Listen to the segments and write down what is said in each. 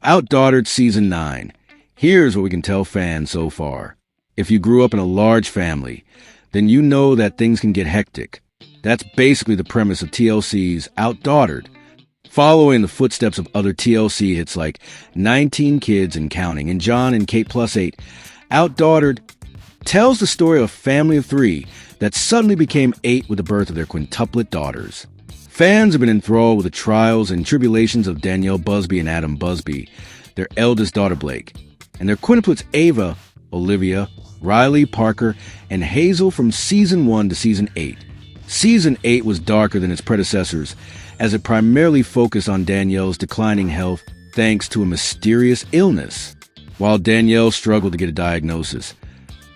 OutDaughtered Season 9. Here's what we can tell fans so far. If you grew up in a large family, then you know that things can get hectic. That's basically the premise of TLC's OutDaughtered. Following the footsteps of other TLC hits like 19 Kids and Counting and Jon Kate Plus 8, OutDaughtered tells the story of a family of 3 that suddenly became 8 with the birth of their quintuplet daughters. Fans have been enthralled with the trials and tribulations of Danielle Busby and Adam Busby, their eldest daughter Blayke, and their quintuplets Ava, Olivia, Riley, Parker, and Hazel from Season 1 to Season 8. Season 8 was darker than its predecessors, as it primarily focused on Danielle's declining health thanks to a mysterious illness. While Danielle struggled to get a diagnosis,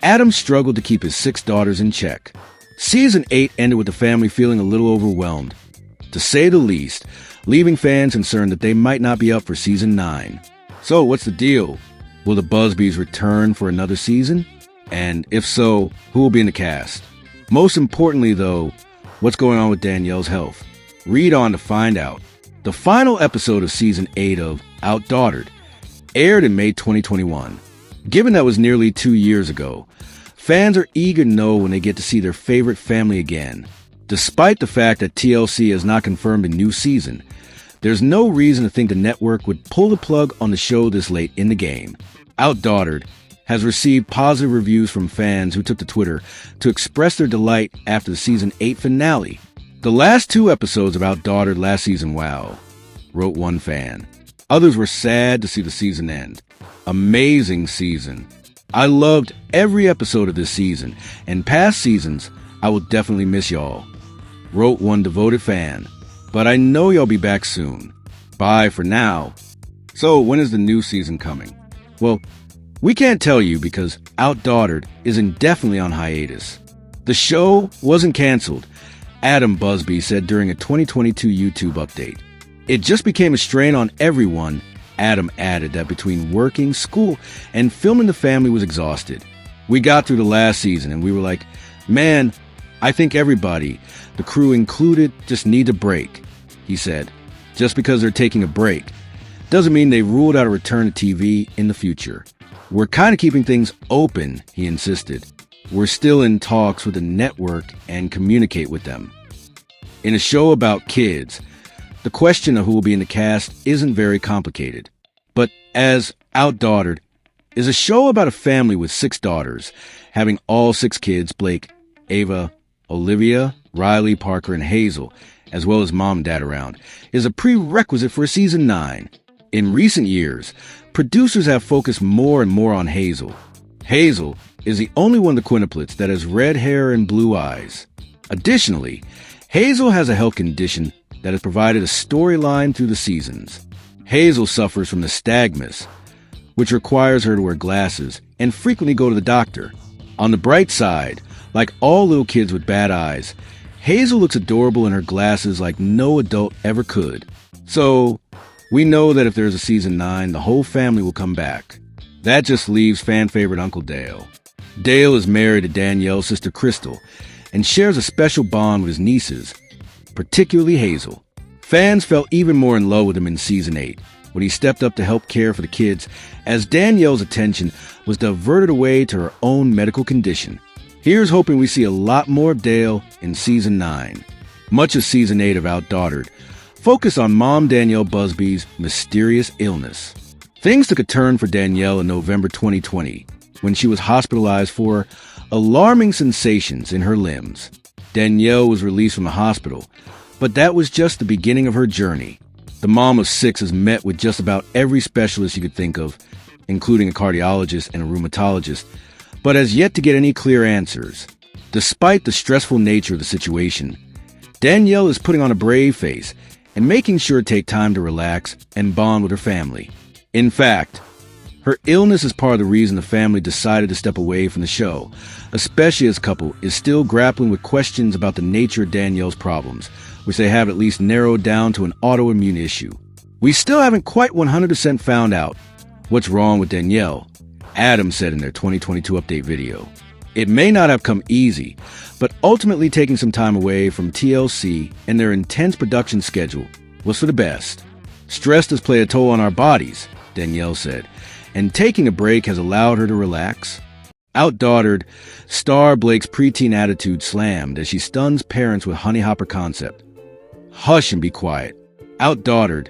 Adam struggled to keep his 6 daughters in check. Season 8 ended with the family feeling a little overwhelmed, to say the least, leaving fans concerned that they might not be up for Season 9. So what's the deal? Will the Busbys return for another season? And if so, who will be in the cast? Most importantly, though, what's going on with Danielle's health? Read on to find out. The final episode of Season 8 of OutDaughtered aired in May 2021. Given that was nearly 2 years ago, fans are eager to know when they get to see their favorite family again. Despite the fact that TLC has not confirmed a new season, there's no reason to think the network would pull the plug on the show this late in the game. OutDaughtered has received positive reviews from fans who took to Twitter to express their delight after the Season 8 finale. The last 2 episodes of OutDaughtered last season, wow, wrote one fan. Others were sad to see the season end. Amazing season. I loved every episode of this season, and past seasons, I will definitely miss y'all, wrote one devoted fan. But I know y'all be back soon. Bye for now. So when is the new season coming? Well, we can't tell you because OutDaughtered is indefinitely on hiatus. The show wasn't canceled, Adam Busby said during a 2022 YouTube update. It just became a strain on everyone. Adam added that between working, school, and filming, the family was exhausted. We got through the last season and we were like, man, I think everybody, the crew included, just need a break, he said. Just because they're taking a break doesn't mean they ruled out a return to TV in the future. We're kind of keeping things open, he insisted. We're still in talks with the network and communicate with them. In a show about kids, the question of who will be in the cast isn't very complicated. But as OutDaughtered is a show about a family with 6 daughters, having all 6 kids, Blayke, Ava, Olivia, Riley, Parker, and Hazel, as well as mom and dad around, is a prerequisite for Season 9. In recent years, producers have focused more and more on Hazel. Hazel is the only one of the quintuplets that has red hair and blue eyes. Additionally, Hazel has a health condition that has provided a storyline through the seasons. Hazel suffers from nystagmus, which requires her to wear glasses and frequently go to the doctor. On the bright side, like all little kids with bad eyes, Hazel looks adorable in her glasses like no adult ever could. So, we know that if there's a Season 9, the whole family will come back. That just leaves fan favorite Uncle Dale. Dale is married to Danielle's sister Crystal and shares a special bond with his nieces, particularly Hazel. Fans fell even more in love with him in Season 8, when he stepped up to help care for the kids as Danielle's attention was diverted away to her own medical condition. Here's hoping we see a lot more of Dale in Season 9. Much of Season 8 of OutDaughtered focused on Mom Danielle Busby's mysterious illness. Things took a turn for Danielle in November 2020, when she was hospitalized for alarming sensations in her limbs. Danielle was released from the hospital, but that was just the beginning of her journey. The mom of 6 has met with just about every specialist you could think of, including a cardiologist and a rheumatologist, but has yet to get any clear answers. Despite the stressful nature of the situation, Danielle is putting on a brave face and making sure to take time to relax and bond with her family. In fact, her illness is part of the reason the family decided to step away from the show, especially as the couple is still grappling with questions about the nature of Danielle's problems, which they have at least narrowed down to an autoimmune issue. We still haven't quite 100% found out what's wrong with Danielle, Adam said in their 2022 update video. It may not have come easy, but ultimately taking some time away from TLC and their intense production schedule was for the best. Stress does play a toll on our bodies, Danielle said, and taking a break has allowed her to relax. OutDaughtered, star Blayke's preteen attitude slammed as she stuns parents with honey hopper concept. Hush and be quiet. OutDaughtered,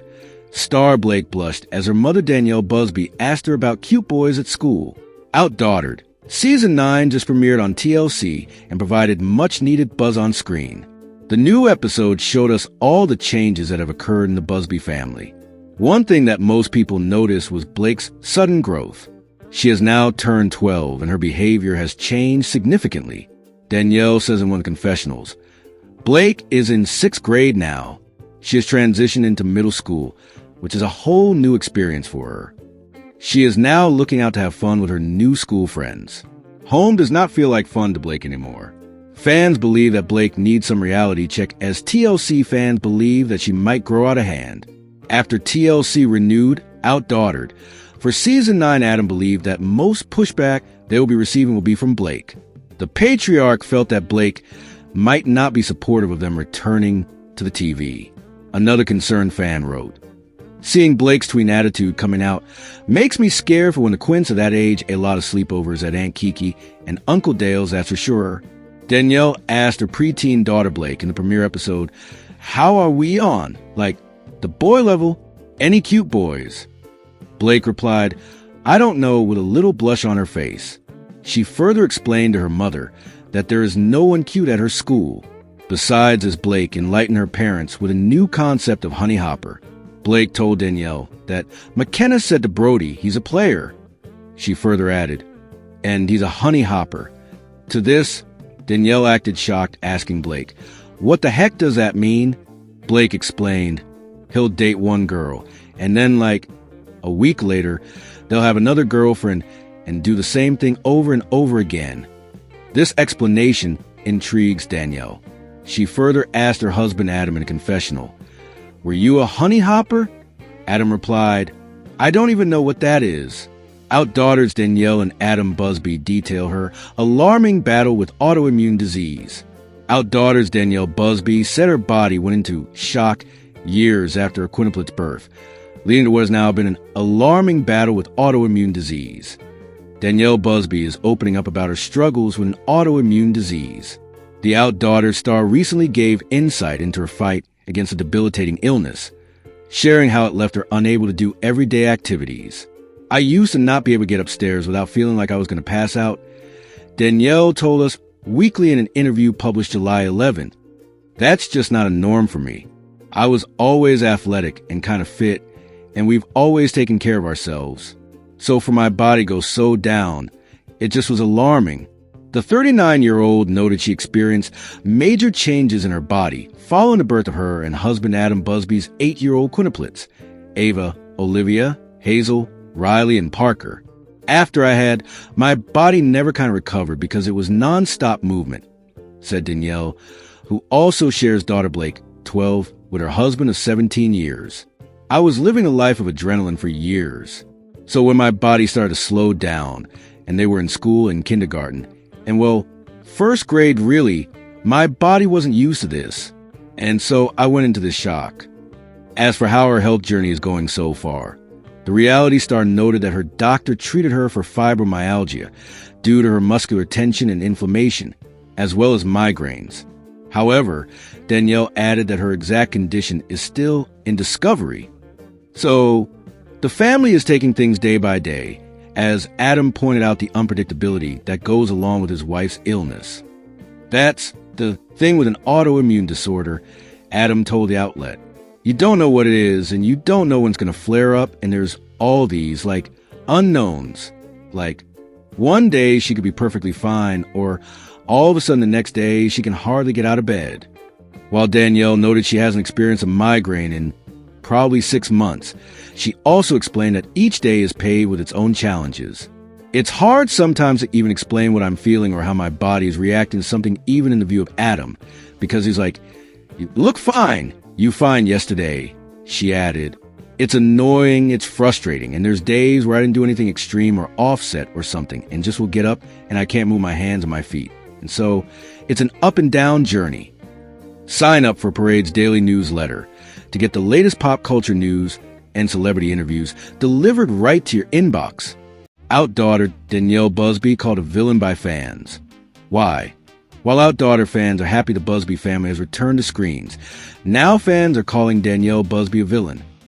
star Blayke blushed as her mother Danielle Busby asked her about cute boys at school. OutDaughtered, Season 9 just premiered on TLC and provided much-needed buzz on screen. The new episode showed us all the changes that have occurred in the Busby family. One thing that most people noticed was Blayke's sudden growth. She has now turned 12 and her behavior has changed significantly. Danielle says in one of the confessionals, Blayke is in 6th grade now. She has transitioned into middle school, which is a whole new experience for her. She is now looking out to have fun with her new school friends. Home does not feel like fun to Blayke anymore. Fans believe that Blayke needs some reality check as TLC fans believe that she might grow out of hand. After TLC renewed OutDaughtered, for Season 9, Adam believed that most pushback they will be receiving will be from Blayke. The patriarch felt that Blayke might not be supportive of them returning to the TV. Another concerned fan wrote, Seeing Blayke's tween attitude coming out makes me scared for when the quints are that age a lot of sleepovers at Aunt Kiki and Uncle Dale's, that's for sure. Danielle asked her preteen daughter Blayke in the premiere episode, How are we on? Like, the boy level? Any cute boys? Blayke replied, I don't know, with a little blush on her face. She further explained to her mother that there is no one cute at her school. Besides, as Blayke enlightened her parents with a new concept of honey hopper, Blayke told Danielle that McKenna said to Brody he's a player. She further added, and he's a honey hopper. To this, Danielle acted shocked, asking Blayke, what the heck does that mean? Blayke explained, he'll date one girl, and then like a week later, they'll have another girlfriend and do the same thing over and over again. This explanation intrigues Danielle. She further asked her husband Adam in a confessional, Were you a honey hopper? Adam replied, I don't even know what that is. OutDaughtered's Danielle and Adam Busby detail her alarming battle with autoimmune disease. OutDaughtered's Danielle Busby said her body went into shock years after her quintuplet's birth, leading to what has now been an alarming battle with autoimmune disease. Danielle Busby is opening up about her struggles with an autoimmune disease. The OutDaughtered star recently gave insight into her fight against a debilitating illness, sharing how it left her unable to do everyday activities. I used to not be able to get upstairs without feeling like I was going to pass out. Danielle told us weekly in an interview published July 11th. That's just not a norm for me. I was always athletic and kind of fit, and we've always taken care of ourselves. So for my body go so down, it just was alarming. The 39-year-old noted she experienced major changes in her body following the birth of her and husband Adam Busby's 8-year-old quintuplets, Ava, Olivia, Hazel, Riley, and Parker. After I had, my body never kind of recovered because it was non-stop movement, said Danielle, who also shares daughter Blayke, 12, with her husband of 17 years. I was living a life of adrenaline for years. So when my body started to slow down and they were in school and kindergarten, and well, 1st grade really, my body wasn't used to this. And so I went into this shock. As for how her health journey is going so far, the reality star noted that her doctor treated her for fibromyalgia due to her muscular tension and inflammation, as well as migraines. However, Danielle added that her exact condition is still in discovery. So, the family is taking things day by day, as Adam pointed out the unpredictability that goes along with his wife's illness. That's the thing with an autoimmune disorder, Adam told the outlet. You don't know what it is, and you don't know when it's going to flare up, and there's all these, like, unknowns. Like, one day she could be perfectly fine, or all of a sudden the next day she can hardly get out of bed. While Danielle noted she hasn't experienced a migraine in probably 6 months, she also explained that each day is paved with its own challenges. It's hard sometimes to even explain what I'm feeling or how my body is reacting to something, even in the view of Adam, because he's like, you look fine. You fine yesterday, she added. It's annoying, it's frustrating, and there's days where I didn't do anything extreme or offset or something, and just will get up and I can't move my hands or my feet. And so, it's an up and down journey. Sign up for Parade's daily newsletter to get the latest pop culture news and celebrity interviews delivered right to your inbox. OutDaughtered Danielle Busby called a villain by fans. Why? While OutDaughtered fans are happy the Busby family has returned to screens, now fans are calling Danielle Busby a villain.